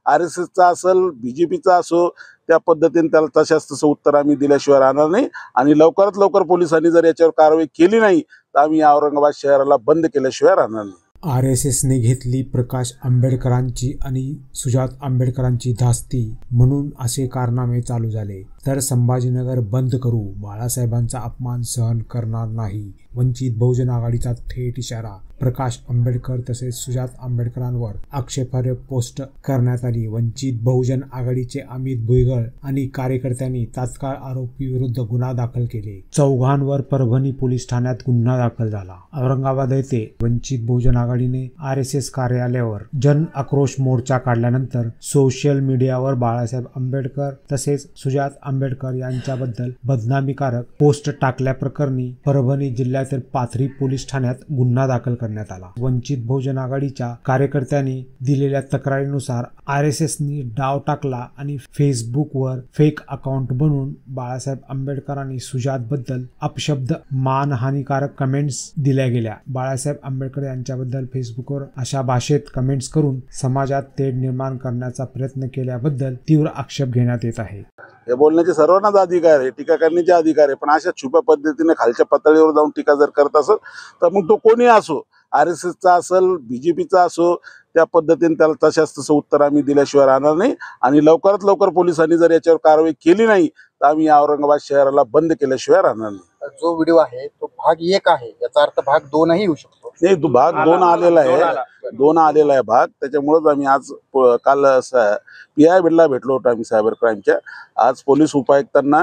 RSSचा असेल BJPचा असो, त्या पद्धतीने त्याला तशाच तसं उत्तर आम्ही दिल्याशिवाय राहणार नाही। आणि लवकरात लवकर पोलिसांनी जर याच्यावर कारवाई केली नाही तर आम्ही औरंगाबाद शहराला बंद केल्याशिवाय राहणार नाही। RSSने घेतली प्रकाश आंबेडकरांची आणि सुजात आंबेडकरांची धास्ती म्हणून असे कारनामे चालू झाले तर संभाजीनगर बंद करू, बाळासाहेबांचा अपमान सहन करणार नाही, वंचित बहुजन आघाडीचा थेट इशारा। प्रकाश आंबेडकर तसेच सुजात आंबेडकरांवर आक्षेपार्ह पोस्ट करण्यात आली। वंचित बहुजन आघाडीचे अमित भुजबळ आणि कार्यकर्त्यांनी तात्काळ आरोपी विरुद्ध गुन्हा दाखल केले। चौघांवर परभणी पोलीस ठाण्यात गुन्हा दाखल झाला। औरंगाबाद येथे वंचित बहुजन आघाडीने RSS कार्यालयावर जन आक्रोश मोर्चा काढल्यानंतर सोशल मीडियावर बाळासाहेब आंबेडकर तसेच सुजात आंबेडकर यांच्याबद्दल बदनामीकारक पोस्ट टाकल्याप्रकरणी परभणी जिल्ह्यातील पाथरी पोलीस ठाण्यात गुन्हा दाखल करण्यात आला। वंचित बहुजन आघाडीच्या कार्यकर्त्यांनी दिलेल्या तक्रारीनुसार RSSनी डाव टाकला आणि फेसबुकवर फेक अकाउंट बनवून बाळासाहेब आंबेडकर आणि सुजात बद्दल अपशब्द मानहानिकारक कमेंट्स दिल्या गेल्या। बाळासाहेब आंबेडकर यांच्याबद्दल फेसबुकवर अशा भाषेत कमेंट्स करून समाजात तेढ निर्माण करण्याचा प्रयत्न केल्याबद्दल तीव्र आक्षेप घेण्यात येत आहे। हे बोलण्याचे सर्वांनाच अधिकार आहे, टीका करण्याचे अधिकार आहे, पण अशा छुप्या पद्धतीने खालच्या पातळीवर जाऊन टीका जर करत असेल तर मग तो कोणी असो, RSSचा असेल BJPचा असो, त्या पद्धतीने त्याला तशाच तसं उत्तर आम्ही दिल्याशिवाय राहणार नाही। आणि लवकरात लवकर पोलिसांनी जर याच्यावर कारवाई केली नाही तर आम्ही औरंगाबाद शहराला बंद केल्याशिवाय राहणार नाही। जो व्हिडिओ आहे तो भाग 1 आहे, याचा अर्थ भाग 2 ही होऊ शकतो। नाही, तो भाग 2 आलेला आहे, 2 आलेला आहे भाग। त्याच्यामुळेच आम्ही आज काल PI भेटलो होतो आम्ही सायबर क्राईमच्या। आज पोलीस उपायुक्तांना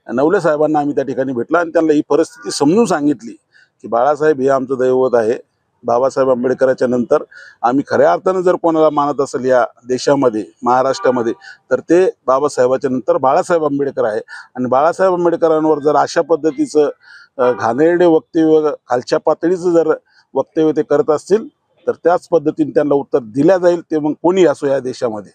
नवले साहेबांना आम्ही त्या ठिकाणी भेटलो आणि त्यांना ही परिस्थिती समजून सांगितली की बाळासाहेब हे आमचं दैवत आहे। बाबासाहेब आंबेडकरांच्या नंतर आम्ही खऱ्या अर्थानं जर कोणाला मानत असेल या देशामध्ये, महाराष्ट्रामध्ये, तर ते बाबासाहेबाच्या नंतर बाळासाहेब आंबेडकर आहे। आणि बाळासाहेब आंबेडकरांवर जर अशा पद्धतीचं घाणेरडे वक्तव्य, खालच्या पातळीचं जर वक्तव्य ते करत असतील तर त्याच पद्धतीने त्यांना उत्तर दिल्या जाईल, ते मग कोणी असो या देशामध्ये।